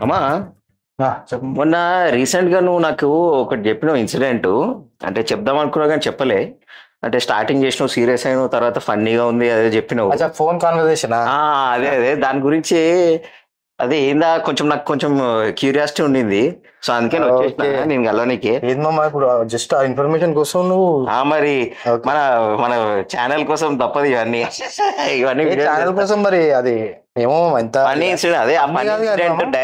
అమ్మా, చెప్పు. మొన్న రీసెంట్ గా నువ్వు నాకు ఒకటి చెప్పిన ఇన్సిడెంట్, అంటే చెప్దాం అనుకున్నావు కానీ చెప్పలే. అంటే స్టార్టింగ్ చేసినావు, సీరియస్ అయినావు, తర్వాత ఫన్నీగా ఉంది అదే చెప్పినావు. అచ్చా, ఫోన్ కాన్వర్సేషన్. అదే అదే దాని గురించి. అదే ఏందా, కొంచెం నాకు కొంచెం క్యూరియాసిటీ ఉండింది, సో అందుకే వచ్చేసిన నేను గెలవనికి. ఏందమ్మా ఇప్పుడు జస్ట్ ఆ ఇన్ఫర్మేషన్ కోసం నువ్వు మరి మన మన ఛానల్ కోసం తప్పదు ఇవన్నీ ఇవన్నీ ఛానల్ కోసం. మరి అది ఏమో ఎంత ఫన్నీ ఇన్సిడెంట్. అదే ఆ ఫన్నీ ఇన్సిడెంట్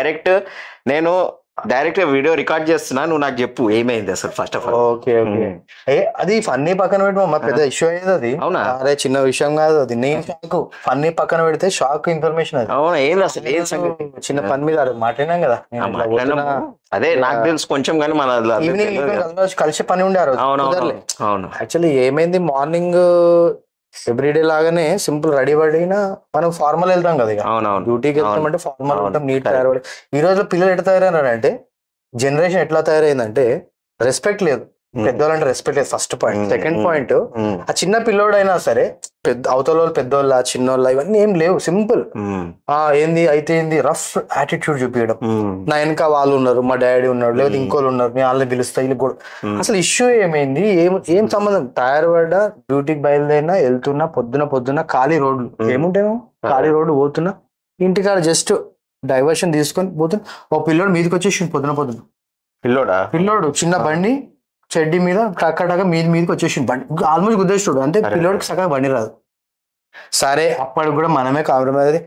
డైరెక్ట్ గా వీడియో రికార్డ్ చేస్తున్నా, నువ్వు నాకు చెప్పు ఏమైంది అసలు first of all. Okay okay. అది ఫన్నీ పక్కన పెట్టమా, పెద్ద ఇష్యూ అయ్యేది అది. అవునా? అరే చిన్న విషయం కాదు అది. నేను షాక్. ఫన్నీ పక్కన పెడితే షాక్ ఇన్ఫర్మేషన్ అది. అవునా? ఏంది అసలు ఏం సంగతి? చిన్న పని మీద మాట్లాడినాం కదా. అదే నాకు తెలుసు కొంచెం, కానీ మన ఈవినింగ్ కలిసి పని ఉండే. అవును. యాక్చువల్లీ ఏమైంది, మార్నింగ్ ఎవ్రీడే లాగానే సింపుల్ రెడీ పడినా మనం ఫార్మల్ వెళ్తాం కదా. ఇక డ్యూటీకి వెళ్తామంటే ఫార్మల్ ఉంటాం, నీట్ తయారపడి. ఈ రోజు పిల్లలు ఎట్లా తయారైనారంటే, జనరేషన్ ఎట్లా తయారైందంటే రెస్పెక్ట్ లేదు. పెద్దవాళ్ళంటే రెస్పెక్ట్ లేదు, ఫస్ట్ పాయింట్. సెకండ్ పాయింట్, ఆ చిన్న పిల్లోడైనా సరే పెద్ద అవతల వాళ్ళు పెద్దోళ్ళ చిన్నోళ్ళ ఇవన్నీ ఏం లేవు. సింపుల్ ఏంది అయితే ఏంది, రఫ్ యాటిట్యూడ్ చూపించడం. నా వెనక వాళ్ళు ఉన్నారు, మా డాడీ ఉన్నాడు, లేదా ఇంకోళ్ళు ఉన్నారు, నేను వాళ్ళని పిలుస్తా వీళ్ళు కూడా. అసలు ఇష్యూ ఏమైంది, ఏం సంబంధం? తయారుపడ్డ, డ్యూటీకి బయలుదేరినా, వెళ్తున్నా, పొద్దున ఖాళీ రోడ్లు ఏముంటాయేమో, ఖాళీ రోడ్డు పోతున్నా, ఇంటికాడ జస్ట్ డైవర్షన్ తీసుకొని పోతున్నా, ఓ పిల్లోడు మీదకి వచ్చేసి పొద్దున పిల్లోడు చిన్న బండి చెడ్డీ మీద టక్క మీదకి వచ్చేసి బండి ఆల్మోస్ట్ గుద్దేస్తాడు. అంటే పిల్లోడికి సగం బండి రాదు. సరే అప్పటికి కూడా మనమే కాంప్రమైజ్.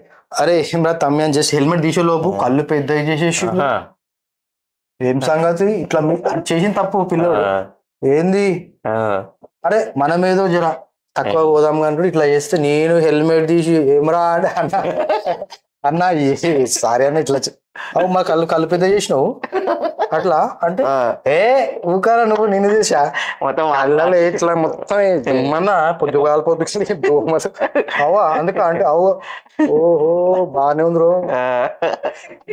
అరే ఏం రా తమ్మి అని జస్ట్ హెల్మెట్ తీసే లోపు కళ్ళు పెద్ద చేసేసి, ఏం సంగతి ఇట్లా చేసిన తప్పు పిల్లోడు. ఏంది అరే మనం ఏదో జర తక్కువ పోదాం కానీ ఇట్లా చేస్తే, నేను హెల్మెట్ తీసి ఏమరా అన్నా సారీ అన్న ఇట్లా మా కళ్ళు పెద్ద చేసినావు అట్లా అంటే, ఊకారా నువ్వు నిన్ను చూసా మొత్తం అల్లలే ఇట్లా మొత్తం ఏమన్నా పొద్దుగాల అవా అందుక అంటే అవ్వ ఓహో బాగానే ఉంది రో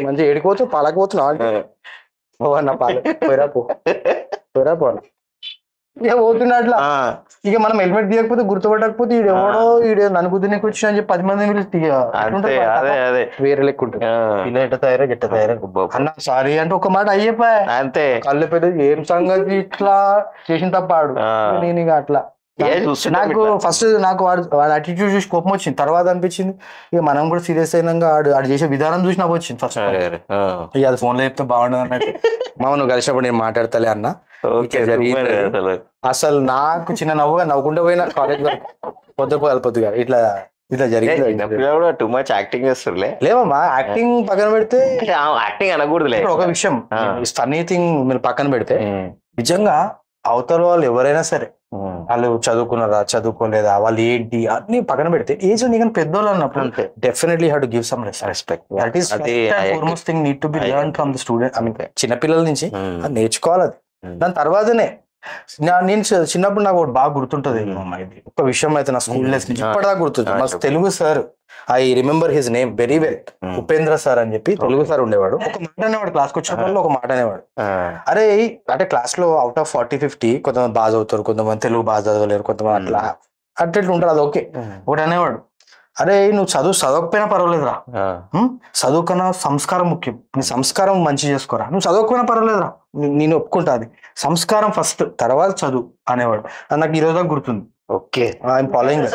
మంచిగా ఏడిపోతు పాలకపోతున్నావు అన్న పాలు పోయిరా పో ఇక పోతున్నా అట్లా. ఇక మనం హెల్మెట్ తీయకపోతే గుర్తుపట్టకపోతే ఈడెవడో ఈడే నన్ను గుద్దునికి వచ్చి అని చెప్పి 10 మంది వేరే లెక్క ఉంటుంది. ఇలా ఎట్ట తయారా గట్ట తయారా అన్న సారీ అంటే ఒక మాట అయ్యప్పా అంతే. కళ్ళు పెద్ద ఏం సంగతి ఇట్లా చేసిన తప్పాడు. నేను ఇక అట్లా నాకు ఫస్ట్ వాడు అటిట్యూడ్ చూసి కోపం వచ్చింది. తర్వాత అనిపించింది ఇక మనం కూడా సీరియస్ అయినాక ఆడు చేసే విధానం చూసి నాకు వచ్చింది ఫస్ట్. ఇక అది ఫోన్ లో చెప్తే బాగుండదు అన్నట్టు. మామ నువ్వు కలిసినప్పుడు నేను మాట్లాడతలే అన్న. అసలు నాకు చిన్న నవ్వుకుంటూ పోయినా కాలేజ్ వరకు పొద్దుగా ఇట్లా జరిగింది. టూ మచ్ యాక్టింగ్ చేస్తులే లేవమ్మా, యాక్టింగ్ పక్కన పెడితే యాక్టింగ్ అనకూడదులే. ఒక విషయం ఫన్నీ థింగ్ మీరు పక్కన పెడితే, నిజంగా అవతల వాళ్ళు ఎవరైనా సరే వాళ్ళు చదువుకున్నారా చదువుకోలేదా వాళ్ళు ఏంటి అన్ని పక్కన పెడితే, ఏజ్ నీకు పెద్దోళ్ళు అన్నప్పుడు definitely have to give some respect. That is foremost thing need to be learn from the student. I mean చిన్నపిల్లల నుంచి అది నేర్చుకోవాలి. అది దాని తర్వాతనే నేను చిన్నప్పుడు నాకు ఒకటి బాగా గుర్తుంటది. ఒక విషయం అయితే నా స్కూల్ లైఫ్ నుంచి ఇప్పటిదాకా గుర్తుంది. మా Telugu sir, I remember his name very well, Upendra sir అని చెప్పి తెలుగు సార్ ఉండేవాడు. ఒక మాట అనేవాడు, క్లాస్కి వచ్చినప్పుడు ఒక మాట అనేవాడు. అరే అంటే క్లాస్ లో అవుట్ ఆఫ్ 40-50 కొంతమంది బాగా చదువుతారు, కొంతమంది తెలుగు బాగా చదవలేరు, కొంతమంది అట్లా అట్లా ఉంటారు. అది ఓకే. ఒకటి అనేవాడు, అరే నువ్వు చదవకపోయినా పర్వాలేదురా, చదువు కన్నా సంస్కారం ముఖ్యం, నీ సంస్కారం మంచి చేసుకోరా, నువ్వు చదవకపోయినా పర్వాలేదురా నేను ఒప్పుకుంటా, అది సంస్కారం ఫస్ట్ తర్వాత చదువు అనేవాడు. అది నాకు ఈ రోజు గుర్తుంది. ఓకే, ఐఎమ్ ఫాలోయింగ్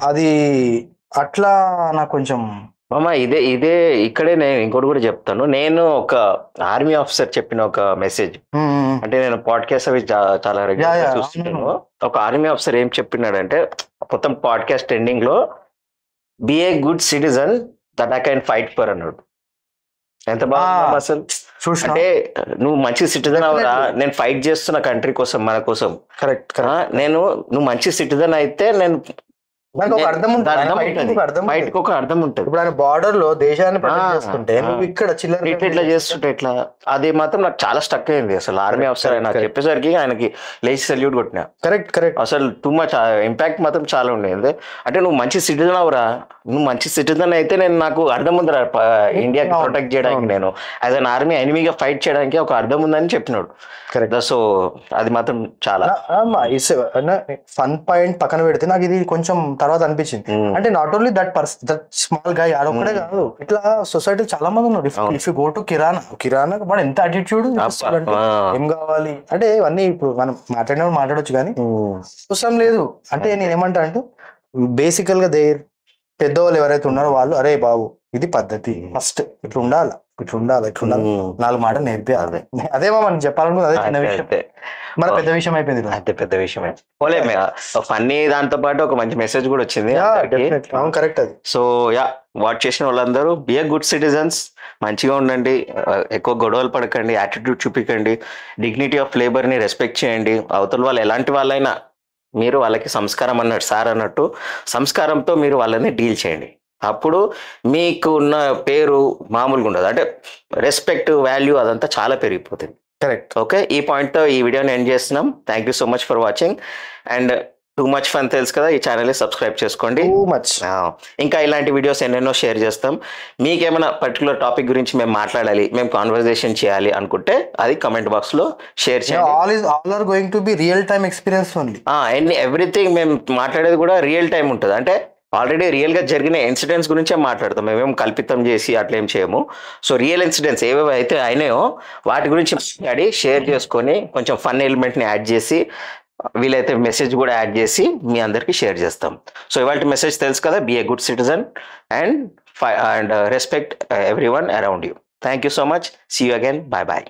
అది. అట్లా నాకు కొంచెం ఇదే ఇక్కడే నేను ఇంకోటి కూడా చెప్తాను. నేను ఒక ఆర్మీ ఆఫీసర్ చెప్పిన ఒక మెసేజ్, అంటే నేను పాడ్కాస్ట్ అవి చాలా రెగ్యులర్ చూస్తున్నాను. ఒక ఆర్మీ ఆఫీసర్ ఏం చెప్పినాడంటే, మొత్తం పాడ్కాస్ట్ ఎండింగ్ లో be a good citizen that I can fight for అన్నాడు. ఎంత బాగా అసలు. అంటే నువ్వు మంచి సిటిజన్ అవరా, నేను ఫైట్ చేస్తున్న కంట్రీ కోసం, మన కోసం. కరెక్ట్. నువ్వు మంచి సిటిజన్ అయితే నేను దానికి ఒక అర్థం ఉంటుంది, బయటకు ఒక అర్థం ఉంటుంది. ఇప్పుడు ఆయన బార్డర్ లో దేశాన్ని ప్రొటెక్ట్ చేస్తుంటే నువ్వు ఇక్కడ చిల్లర ఇట్లా చేస్తుంటే ఎట్లా, అది మాత్రం నాకు చాలా స్టక్ అయింది. అసలు ఆర్మీ ఆఫీసర్ ఆయన చెప్పేసరికి ఆయనకి లేచి సెల్యూట్ కొట్టినా. కరెక్ట్ అసలు టూ మచ్ ఇంపాక్ట్ మాత్రం చాలా ఉండేది. అంటే నువ్వు మంచి సిటిజన్ అవరా, నువ్వు మంచి సిటిజన్ అయితే నేను నాకు అర్థం ఉందిరా ఇండియాకి ప్రొటెక్ట్ చేయడానికి, నేను యాజ్ అన్ ఆర్మీ ఎనిమీగా ఫైట్ చేయడానికి ఒక అర్థం ఉందని చెప్పినాడు. కరెక్ట్. సో అది మాత్రం చాలా ఫన్ పాయింట్ పక్కన పెడితే నాకు ఇది కొంచెం తర్వాత అనిపించింది. అంటే not only that small guy ఆడొక్కడే కాదు, ఇట్లా సొసైటీ చాలా మంది ఉన్నారు. ఇఫ్ యూ గో టు కిరాణా వాడు ఎంత అటిట్యూడ్ ఏం కావాలి అంటే ఇవన్నీ ఇప్పుడు మనం మాట్లాడవచ్చు కానీ అవసరం లేదు. అంటే నేను ఏమంటా అంటే బేసికల్ గా పెద్దవాళ్ళు ఎవరైతే ఉన్నారో వాళ్ళు అరే బాబు ఇది పద్ధతి, ఫస్ట్ ఇట్లా ఉండాలి, నాలుగు మాటలు నేర్పేయాలి. అదేమో మనం చెప్పాలనుకుంది, అదే చిన్న విషయం, మన పెద్ద విషయం అయిపోయింది. అంతే పెద్ద విషయం ఫన్నీ. దాంతో పాటు ఒక మంచి మెసేజ్ కూడా వచ్చింది. కరెక్ట్ అది. సో వాచ్ చేసిన వాళ్ళందరూ బి ఏ గుడ్ సిటిజన్స్, మంచిగా ఉండండి, ఎక్కువ గొడవలు పడకండి, యాటిట్యూడ్ చూపించండి, డిగ్నిటీ ఆఫ్ లేబర్ ని రెస్పెక్ట్ చేయండి. అవతల వాళ్ళు ఎలాంటి వాళ్ళైనా మీరు వాళ్ళకి సంస్కారం అన్నట్టు సార్ అన్నట్టు సంస్కారంతో మీరు వాళ్ళని డీల్ చేయండి. అప్పుడు మీకు ఉన్న పేరు మామూలుగా ఉండదు, అంటే రెస్పెక్ట్ వాల్యూ అదంతా చాలా పెరిగిపోతుంది. కరెక్ట్. ఓకే, ఈ పాయింట్తో ఈ వీడియోని ఎండ్ చేస్తున్నాం. Thank you so much for watching. And too much fun తెలుసు కదా, ఈ ఛానల్ని సబ్స్క్రైబ్ చేసుకోండి. ఇంకా ఇలాంటి వీడియోస్ ఎన్నెన్నో షేర్ చేస్తాం. మీకేమైనా పర్టికులర్ టాపిక్ గురించి మేము మాట్లాడాలి, మేము కాన్వర్సేషన్ చేయాలి అనుకుంటే అది కమెంట్ బాక్స్ లో షేర్ చేయండి. ఎవ్రీథింగ్ మేము మాట్లాడేది కూడా రియల్ టైం ఉంటుంది. అంటే ఆల్రెడీ రియల్ గా జరిగిన ఇన్సిడెంట్స్ గురించే మాట్లాడతాం, మేమేం కల్పితం చేసి అట్లేం చేయము. సో రియల్ ఇన్సిడెంట్స్ ఏవేవి అయితే అయినాయో వాటి గురించి మాట్లాడి షేర్ చేసుకొని కొంచెం ఫన్ ఎలిమెంట్ ని యాడ్ చేసి వీలైతే మెసేజ్ కూడా యాడ్ చేసి మీ అందరికి షేర్ చేస్తాం. సో ఇవాళ మెసేజ్ తెలుసు కదా, be a good citizen and respect every one around you. Thank you so much. See you again. Bye.